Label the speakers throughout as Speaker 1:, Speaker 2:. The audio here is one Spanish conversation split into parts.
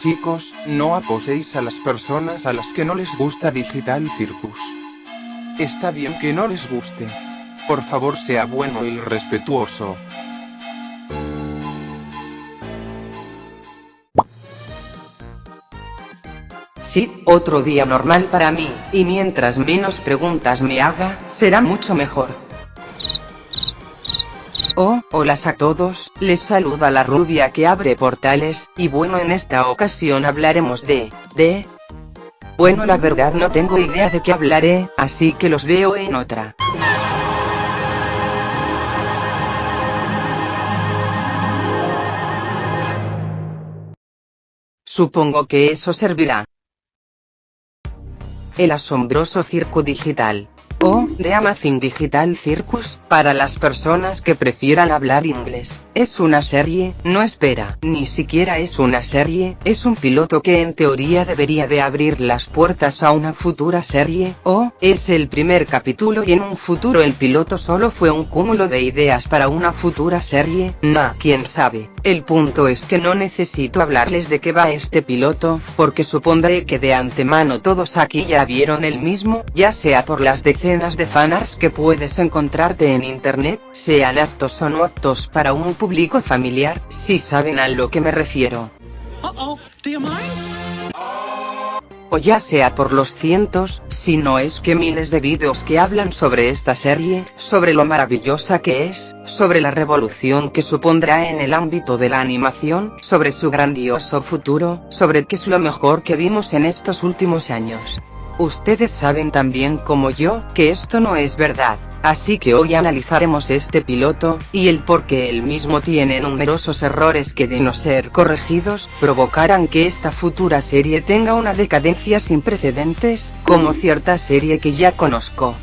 Speaker 1: Chicos, no acoséis a las personas a las que no les gusta Digital Circus. Está bien que no les guste. Por favor, sea bueno y respetuoso.
Speaker 2: Sí, otro día normal para mí, y mientras menos preguntas me haga, será mucho mejor. Oh, hola a todos, les saluda la rubia que abre portales, y bueno, en esta ocasión hablaremos Bueno, la verdad no tengo idea de qué hablaré, así que los veo en otra. Supongo que eso servirá. El asombroso circo digital. O The Amazing Digital Circus, para las personas que prefieran hablar inglés. Es una serie, no espera, ni siquiera es una serie, es un piloto que en teoría debería de abrir las puertas a una futura serie, o es el primer capítulo y en un futuro el piloto solo fue un cúmulo de ideas para una futura serie, quién sabe. El punto es que no necesito hablarles de qué va este piloto, porque supondré que de antemano todos aquí ya vieron el mismo, ya sea por las decenas de fanarts que puedes encontrarte en internet, sean aptos o no aptos para un público familiar, si saben a lo que me refiero. O ya sea por los cientos, si no es que miles de vídeos que hablan sobre esta serie, sobre lo maravillosa que es, sobre la revolución que supondrá en el ámbito de la animación, sobre su grandioso futuro, sobre qué es lo mejor que vimos en estos últimos años. Ustedes saben también como yo, que esto no es verdad, así que hoy analizaremos este piloto, y el por qué él mismo tiene numerosos errores que de no ser corregidos, provocarán que esta futura serie tenga una decadencia sin precedentes, como cierta serie que ya conozco.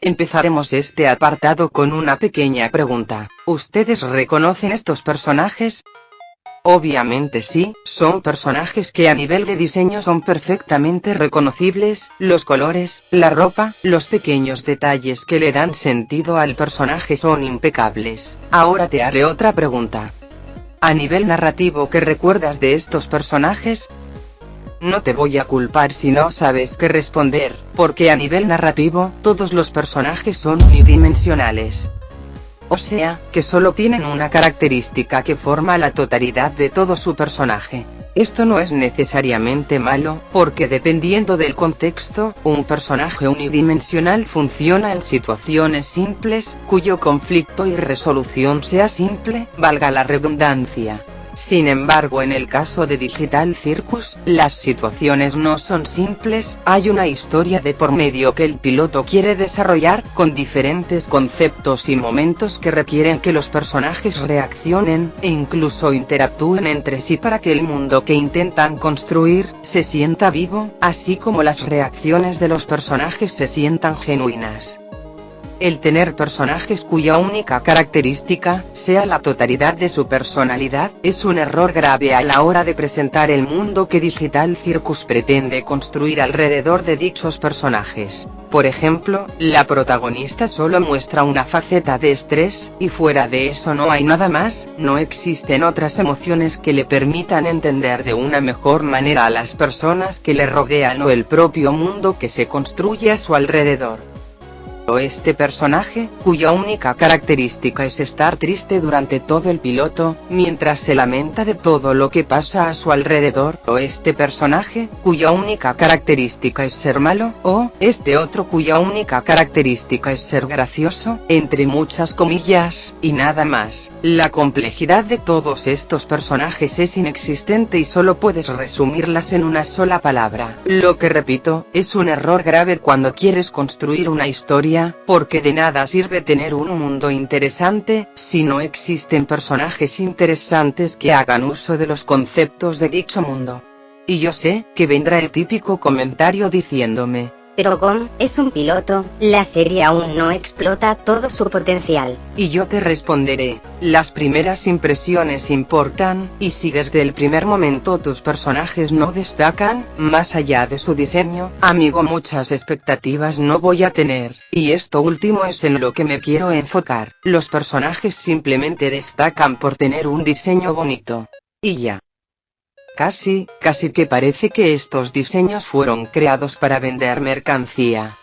Speaker 2: Empezaremos este apartado con una pequeña pregunta. ¿Ustedes reconocen estos personajes? Obviamente sí, son personajes que a nivel de diseño son perfectamente reconocibles, los colores, la ropa, los pequeños detalles que le dan sentido al personaje son impecables. Ahora te haré otra pregunta. A nivel narrativo, ¿qué recuerdas de estos personajes? No te voy a culpar si no sabes qué responder, porque a nivel narrativo, todos los personajes son unidimensionales. O sea, que solo tienen una característica que forma la totalidad de todo su personaje. Esto no es necesariamente malo, porque dependiendo del contexto, un personaje unidimensional funciona en situaciones simples, cuyo conflicto y resolución sea simple, valga la redundancia. Sin embargo, en el caso de Digital Circus, las situaciones no son simples, hay una historia de por medio que el piloto quiere desarrollar, con diferentes conceptos y momentos que requieren que los personajes reaccionen, e incluso interactúen entre sí para que el mundo que intentan construir, se sienta vivo, así como las reacciones de los personajes se sientan genuinas. El tener personajes cuya única característica sea la totalidad de su personalidad, es un error grave a la hora de presentar el mundo que Digital Circus pretende construir alrededor de dichos personajes. Por ejemplo, la protagonista solo muestra una faceta de estrés, y fuera de eso no hay nada más, no existen otras emociones que le permitan entender de una mejor manera a las personas que le rodean o el propio mundo que se construye a su alrededor. O este personaje, cuya única característica es estar triste durante todo el piloto, mientras se lamenta de todo lo que pasa a su alrededor, o este personaje, cuya única característica es ser malo, o este otro cuya única característica es ser gracioso, entre muchas comillas, y nada más. La complejidad de todos estos personajes es inexistente y solo puedes resumirlas en una sola palabra. Lo que repito, es un error grave cuando quieres construir una historia, porque de nada sirve tener un mundo interesante, si no existen personajes interesantes que hagan uso de los conceptos de dicho mundo. Y yo sé, que vendrá el típico comentario diciéndome,
Speaker 3: Pero Gon es un piloto, la serie aún no explota todo su potencial.
Speaker 2: Y yo te responderé, las primeras impresiones importan, y si desde el primer momento tus personajes no destacan, más allá de su diseño, amigo, muchas expectativas no voy a tener, y esto último es en lo que me quiero enfocar. Los personajes simplemente destacan por tener un diseño bonito. Y ya. Casi que parece que estos diseños fueron creados para vender mercancía.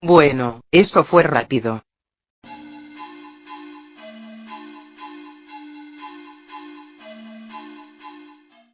Speaker 2: Bueno, eso fue rápido.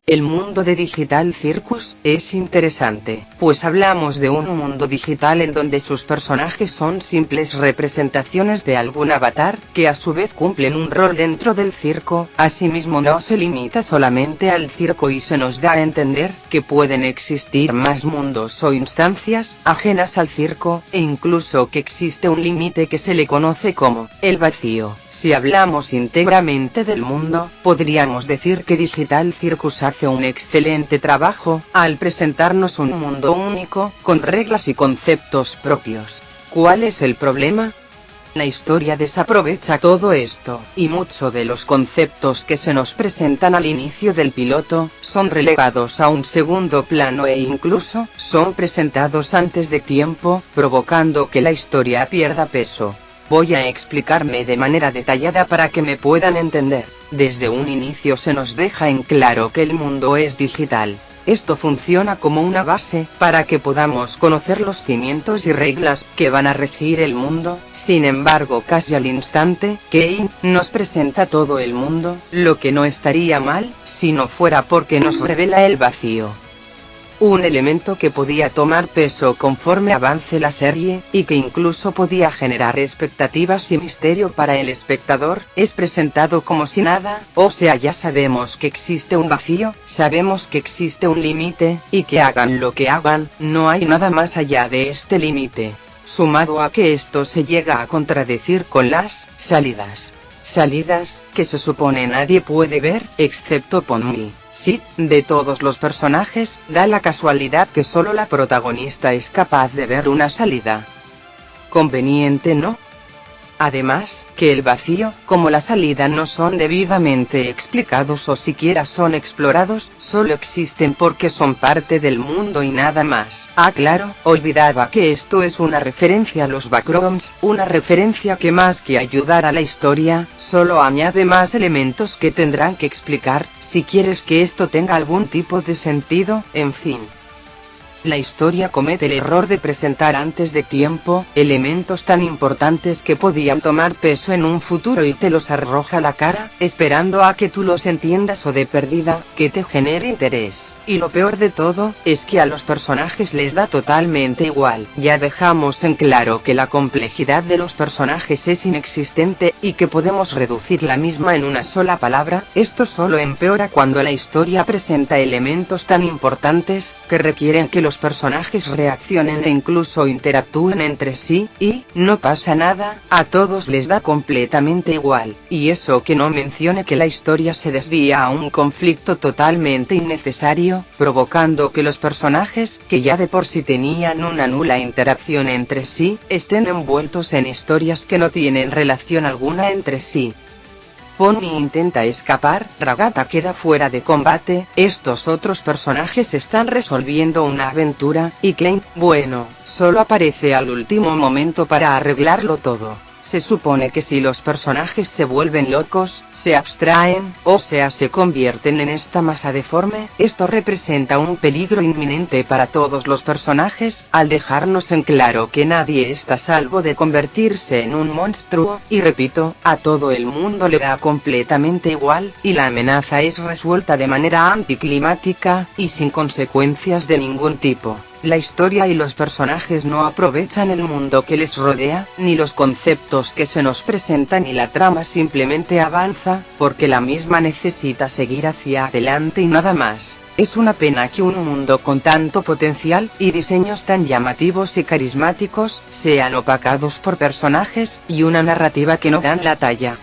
Speaker 2: El mundo de Digital Circus es interesante, pues hablamos de un mundo digital en donde sus personajes son simples representaciones de algún avatar, que a su vez cumplen un rol dentro del circo. Asimismo no se limita solamente al circo y se nos da a entender que pueden existir más mundos o instancias ajenas al circo, e incluso que existe un límite que se le conoce como el vacío. Si hablamos íntegramente del mundo, podríamos decir que Digital Circus hace un excelente trabajo al presentarnos un mundo único, con reglas y conceptos propios. ¿Cuál es el problema? La historia desaprovecha todo esto, y muchos de los conceptos que se nos presentan al inicio del piloto, son relegados a un segundo plano e incluso, son presentados antes de tiempo, provocando que la historia pierda peso. Voy a explicarme de manera detallada para que me puedan entender. Desde un inicio se nos deja en claro que el mundo es digital. Esto funciona como una base, para que podamos conocer los cimientos y reglas que van a regir el mundo. Sin embargo, casi al instante, Kane nos presenta todo el mundo, lo que no estaría mal, si no fuera porque nos revela el vacío. Un elemento que podía tomar peso conforme avance la serie, y que incluso podía generar expectativas y misterio para el espectador, es presentado como si nada, o sea, ya sabemos que existe un vacío, sabemos que existe un límite, y que hagan lo que hagan, no hay nada más allá de este límite. Sumado a que esto se llega a contradecir con las salidas que se supone nadie puede ver, excepto Ponmi. Sí, de todos los personajes, da la casualidad que solo la protagonista es capaz de ver una salida. Conveniente, ¿no? Además, que el vacío, como la salida no son debidamente explicados o siquiera son explorados, solo existen porque son parte del mundo y nada más. Ah, claro, olvidaba que esto es una referencia a los backrooms, una referencia que más que ayudar a la historia, solo añade más elementos que tendrán que explicar, si quieres que esto tenga algún tipo de sentido, en fin. La historia comete el error de presentar antes de tiempo, elementos tan importantes que podían tomar peso en un futuro y te los arroja a la cara, esperando a que tú los entiendas o de perdida, que te genere interés. Y lo peor de todo, es que a los personajes les da totalmente igual. Ya dejamos en claro que la complejidad de los personajes es inexistente, y que podemos reducir la misma en una sola palabra. Esto solo empeora cuando la historia presenta elementos tan importantes, que requieren que los personajes reaccionen e incluso interactúen entre sí, y no pasa nada, a todos les da completamente igual. Y eso que no mencione que la historia se desvía a un conflicto totalmente innecesario, provocando que los personajes, que ya de por sí tenían una nula interacción entre sí, estén envueltos en historias que no tienen relación alguna entre sí. Ponmi intenta escapar, Ragata queda fuera de combate, estos otros personajes están resolviendo una aventura, y Klein, bueno, solo aparece al último momento para arreglarlo todo. Se supone que si los personajes se vuelven locos, se abstraen, o sea se convierten en esta masa deforme, esto representa un peligro inminente para todos los personajes, al dejarnos en claro que nadie está a salvo de convertirse en un monstruo, y repito, a todo el mundo le da completamente igual, y la amenaza es resuelta de manera anticlimática, y sin consecuencias de ningún tipo. La historia y los personajes no aprovechan el mundo que les rodea, ni los conceptos que se nos presentan, y la trama simplemente avanza, porque la misma necesita seguir hacia adelante y nada más. Es una pena que un mundo con tanto potencial, y diseños tan llamativos y carismáticos, sean opacados por personajes, y una narrativa que no dan la talla.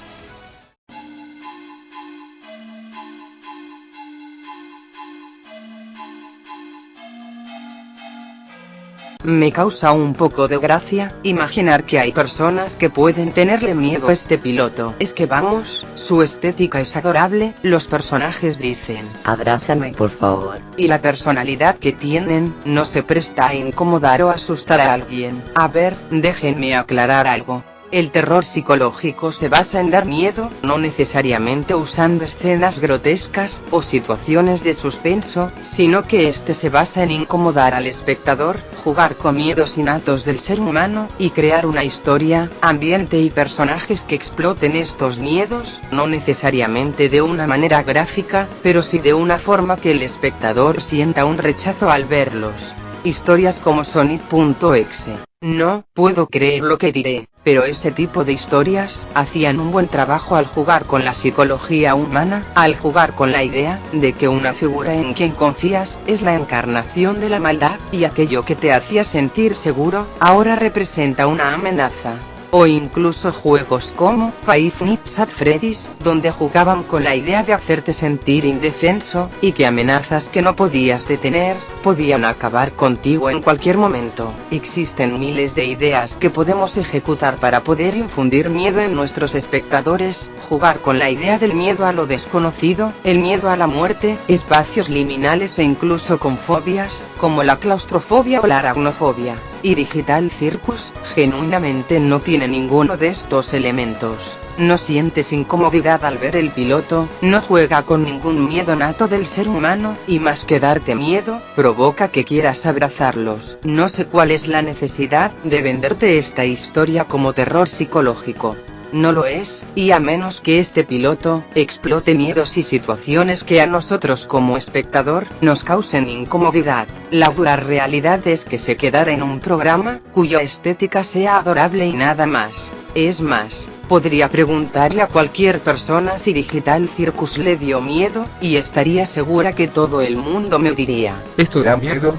Speaker 2: Me causa un poco de gracia imaginar que hay personas que pueden tenerle miedo a este piloto. Es que vamos, su estética es adorable, los personajes dicen
Speaker 4: Abrázame por favor.
Speaker 2: y la personalidad que tienen, no se presta a incomodar o asustar a alguien. A ver, déjenme aclarar algo. El terror psicológico se basa en dar miedo, no necesariamente usando escenas grotescas o situaciones de suspenso, sino que este se basa en incomodar al espectador, jugar con miedos innatos del ser humano, y crear una historia, ambiente y personajes que exploten estos miedos, no necesariamente de una manera gráfica, pero sí de una forma que el espectador sienta un rechazo al verlos. Historias como Sonic.exe. No puedo creer lo que diré, pero ese tipo de historias hacían un buen trabajo al jugar con la psicología humana, al jugar con la idea de que una figura en quien confías es la encarnación de la maldad, y aquello que te hacía sentir seguro, ahora representa una amenaza. O incluso juegos como Five Nights at Freddy's, donde jugaban con la idea de hacerte sentir indefenso, y que amenazas que no podías detener, podían acabar contigo en cualquier momento. Existen miles de ideas que podemos ejecutar para poder infundir miedo en nuestros espectadores, jugar con la idea del miedo a lo desconocido, el miedo a la muerte, espacios liminales e incluso con fobias, como la claustrofobia o la aracnofobia. Y Digital Circus, genuinamente no tiene ninguno de estos elementos. No sientes incomodidad al ver el piloto, no juega con ningún miedo nato del ser humano, y más que darte miedo, provoca que quieras abrazarlos. No sé cuál es la necesidad de venderte esta historia como terror psicológico. No lo es, y a menos que este piloto explote miedos y situaciones que a nosotros como espectador nos causen incomodidad, la dura realidad es que se quedará en un programa cuya estética sea adorable y nada más. Es más, podría preguntarle a cualquier persona si Digital Circus le dio miedo, y estaría segura que todo el mundo me diría:
Speaker 1: ¿Esto da miedo?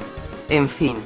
Speaker 2: En fin.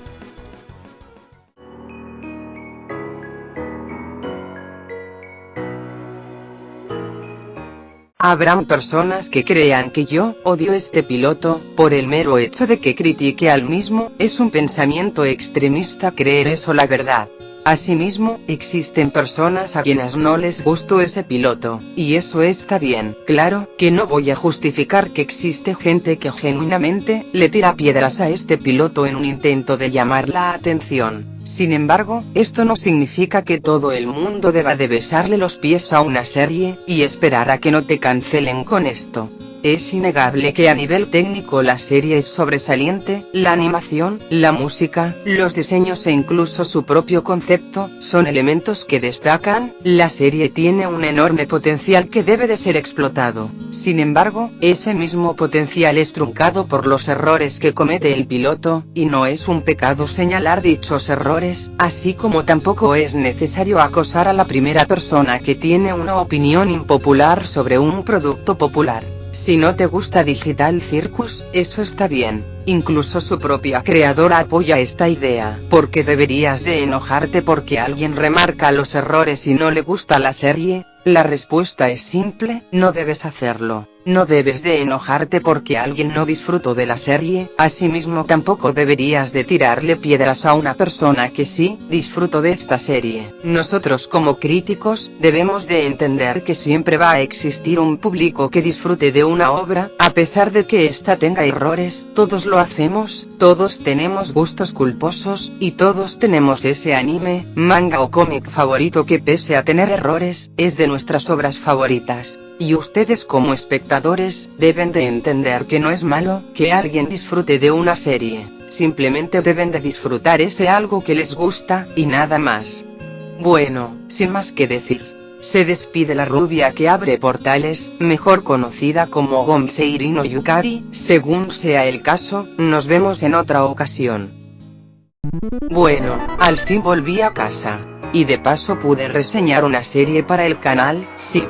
Speaker 2: Habrán personas que crean que yo odio este piloto, por el mero hecho de que critique al mismo. Es un pensamiento extremista creer eso, la verdad. Asimismo, existen personas a quienes no les gustó ese piloto, y eso está bien. Claro que no voy a justificar que existe gente que genuinamente le tira piedras a este piloto en un intento de llamar la atención. Sin embargo, esto no significa que todo el mundo deba de besarle los pies a una serie, y esperar a que no te cancelen con esto. Es innegable que a nivel técnico la serie es sobresaliente, la animación, la música, los diseños e incluso su propio concepto, son elementos que destacan. La serie tiene un enorme potencial que debe de ser explotado. Sin embargo, ese mismo potencial es truncado por los errores que comete el piloto, y no es un pecado señalar dichos errores, así como tampoco es necesario acosar a la primera persona que tiene una opinión impopular sobre un producto popular. Si no te gusta Digital Circus, eso está bien. Incluso su propia creadora apoya esta idea. ¿Por qué deberías de enojarte porque alguien remarca los errores y no le gusta la serie? La respuesta es simple: no debes hacerlo. No debes de enojarte porque alguien no disfrutó de la serie. Asimismo, tampoco deberías de tirarle piedras a una persona que sí disfrutó de esta serie. Nosotros como críticos debemos de entender que siempre va a existir un público que disfrute de una obra, a pesar de que ésta tenga errores. Todos lo hacemos, todos tenemos gustos culposos, y todos tenemos ese anime, manga o cómic favorito que, pese a tener errores, es de nuestras obras favoritas. Y ustedes como espectadores deben de entender que no es malo que alguien disfrute de una serie. Simplemente deben de disfrutar ese algo que les gusta, y nada más. Bueno, sin más que decir, se despide la rubia que abre portales, mejor conocida como Gomseiri no Yukari. Según sea el caso, nos vemos en otra ocasión. Bueno, al fin volví a casa. Y de paso pude reseñar una serie para el canal. Sí,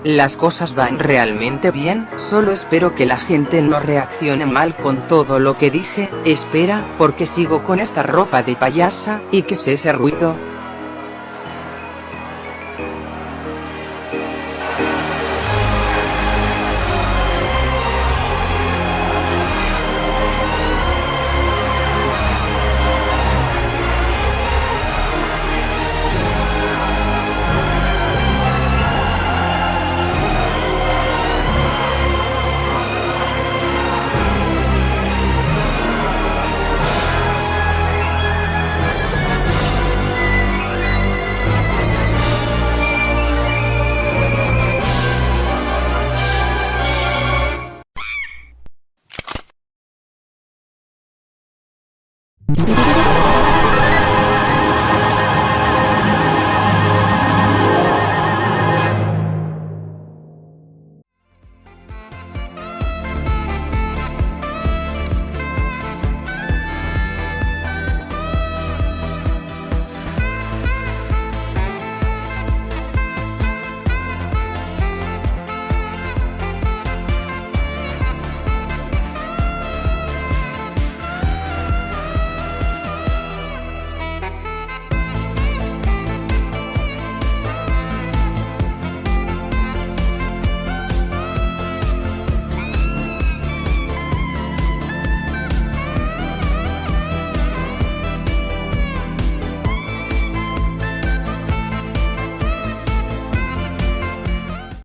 Speaker 2: las cosas van realmente bien, solo espero que la gente no reaccione mal con todo lo que dije. Espera, porque sigo con esta ropa de payasa, y ¿qué es ese ruido?